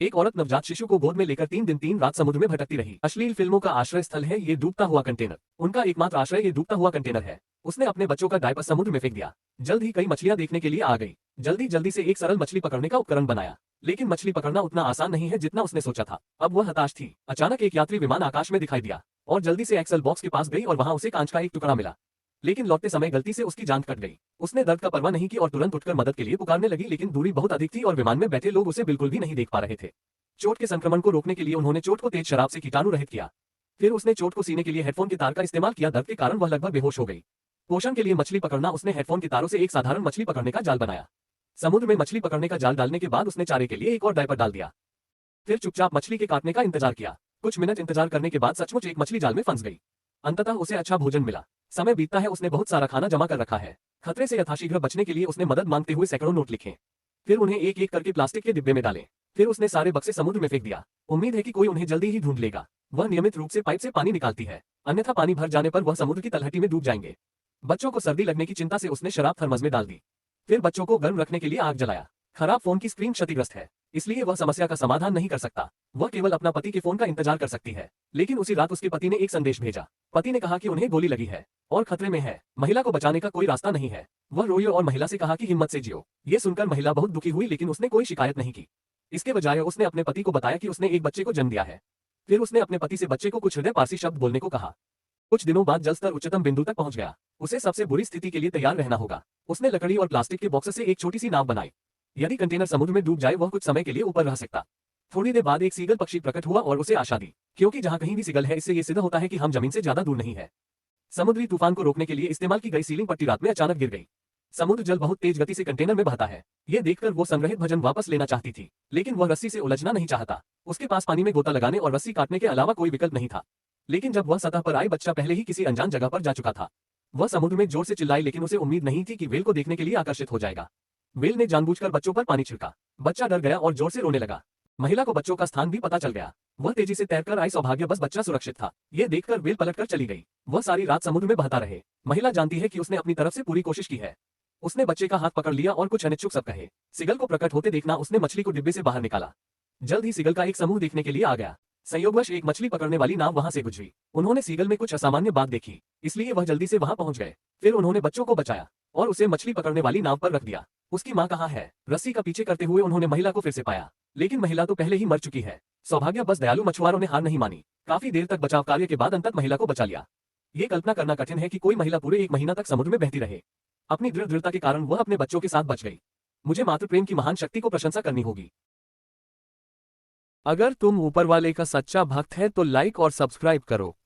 एक औरत नवजात शिशु को गोद में लेकर 3 दिन 3 रात समुद्र में भटकती रही। अश्लील फिल्मों का आश्रय स्थल है ये डूबता हुआ कंटेनर। उनका एकमात्र आश्रय ये डूबता हुआ कंटेनर है। उसने अपने बच्चों का डायपर समुद्र में फेंक दिया। जल्द ही कई मछलियां देखने के लिए आ गई। जल्दी से एक सरल मछली पकड़ने का उपकरण बनाया। लेकिन मछली पकड़ना उतना आसान नहीं है जितना उसने सोचा था। अब वह हताश थी। अचानक एक यात्री विमान आकाश में दिखाई दिया और जल्दी से एक्सेल बॉक्स के पास गई और वहां उसे कांच का एक टुकड़ा मिला। लेकिन लौटते समय गलती से उसकी जान कट गई। उसने दर्द का परवाह नहीं की और तुरंत उठकर मदद के लिए पुकारने लगी, लेकिन दूरी बहुत अधिक थी और विमान में बैठे लोग उसे बिल्कुल भी नहीं देख पा रहे थे। चोट के संक्रमण को रोकने के लिए उन्होंने चोट को तेज शराब से कीटाणु रहित किया। फिर उसने चोट को सीने के लिए हेडफोन के तार का इस्तेमाल किया। दर्द के कारण वह लगभग बेहोश हो गई। पोषण के लिए मछली पकड़ना उसने हेडफोन के तारों से एक साधारण मछली पकड़ने का जाल बनाया। समुद्र में मछली पकड़ने का जाल डालने के बाद उसने चारे के लिए एक और डायपर डाल दिया। फिर चुपचाप मछली के काटने का इंतजार किया। कुछ मिनट इंतजार करने के बाद सचमुच एक मछली जाल में फंस गई। अंततः उसे अच्छा भोजन मिला। समय बीतता है, उसने बहुत सारा खाना जमा कर रखा है। खतरे से यथाशीघ्र बचने के लिए उसने मदद मांगते हुए सैकड़ों नोट लिखे। फिर उन्हें एक एक करके प्लास्टिक के डिब्बे में डाले। फिर उसने सारे बक्से समुद्र में फेंक दिया। उम्मीद है कि कोई उन्हें जल्दी ही ढूंढ लेगा। वह नियमित रूप से पाइप से पानी निकालती है, अन्यथा पानी भर जाने पर वह समुद्र की तलहटी में डूब जाएंगे। बच्चों को सर्दी लगने की चिंता से उसने शराब थर्मस में डाल दी। फिर बच्चों को गर्म रखने के लिए आग जलाया। खराब फोन की स्क्रीन क्षतिग्रस्त है, इसलिए वह समस्या का समाधान नहीं कर सकता। वह केवल अपना पति के फोन का इंतजार कर सकती है। लेकिन उसी रात उसके पति ने एक संदेश भेजा। पति ने कहा कि उन्हें गोली लगी है और खतरे में है। महिला को बचाने का कोई रास्ता नहीं है। वह रोई और महिला से कहा कि हिम्मत से जियो। ये सुनकर महिला बहुत दुखी हुई, लेकिन उसने कोई शिकायत नहीं की। इसके बजाय उसने अपने पति को बताया कि उसने एक बच्चे को जन्म दिया है। फिर उसने अपने पति से बच्चे को कुछ हृदय पारसी शब्द बोलने को कहा। कुछ दिनों बाद जल स्तर उच्चतम बिंदु तक पहुंच गया। उसे सबसे बुरी स्थिति के लिए तैयार रहना होगा। उसने लकड़ी और प्लास्टिक के बॉक्स से एक छोटी सी नाव बनाई। यदि कंटेनर समुद्र में डूब जाए वह कुछ समय के लिए ऊपर रह सकता। थोड़ी देर बाद एक सीगल पक्षी प्रकट हुआ और उसे आशा दी, क्योंकि जहां कहीं भी सीगल है इससे ये सिद्ध होता है कि हम जमीन से ज्यादा दूर नहीं है। समुद्री तूफान को रोकने के लिए इस्तेमाल की गई सीलिंग पट्टी रात में अचानक गिर गई। समुद्र जल बहुत तेज गति से कंटेनर में बहता है। ये देखकर वो संग्रहित भोजन वापस लेना चाहती थी, लेकिन वह रस्सी से उलझना नहीं चाहता। उसके पास पानी में गोता लगाने और रस्सी काटने के अलावा कोई विकल्प नहीं था। लेकिन जब वह सतह पर आई, बच्चा पहले ही किसी अनजान जगह पर जा चुका था। वह समुद्र में जोर से चिल्लाई, लेकिन उसे उम्मीद नहीं थी कि व्हेल को देखने के लिए आकर्षित हो जाएगा। व्हेल ने जानबूझकर बच्चों पर पानी छिड़का। बच्चा डर गया और जोर से रोने लगा। महिला को बच्चों का स्थान भी पता चल गया। वह तेजी से तैरकर आई। सौभाग्य बस बच्चा सुरक्षित था। ये देखकर व्हेल पलटकर चली गई। वह सारी रात समुद्र में बहता रहे। महिला जानती है कि उसने अपनी तरफ से पूरी कोशिश की है। उसने बच्चे का हाथ पकड़ लिया और कुछ अनिच्छुक सब कहे। सिगल को प्रकट होते देखना उसने मछली को डिब्बे से बाहर निकाला। जल्द ही सिगल का एक समूह देखने के लिए आ गया। संयोगवश एक मछली पकड़ने वाली नाव वहां से गुजरी। उन्होंने सीगल में कुछ असामान्य बात देखी, इसलिए वह जल्दी से वहां पहुंच गए। फिर उन्होंने बच्चों को बचाया और उसे मछली पकड़ने वाली नाव पर रख दिया। उसकी मां कहाँ है? रस्सी का पीछे करते हुए उन्होंने महिला को फिर से पाया, लेकिन महिला तो पहले ही मर चुकी है। सौभाग्य बस दयालु मछुआरों ने हार नहीं मानी। काफी देर तक बचाव कार्य के बाद अंततः महिला को बचा लिया। ये कल्पना करना कठिन है कि कोई महिला पूरे 1 महीना तक समुद्र में बहती रहे। अपनी दृढ़ता के कारण वह अपने बच्चों के साथ बच गई। मुझे मातृ प्रेम की महान शक्ति को प्रशंसा करनी होगी। अगर तुम ऊपर वाले का सच्चा भक्त है तो लाइक और सब्सक्राइब करो।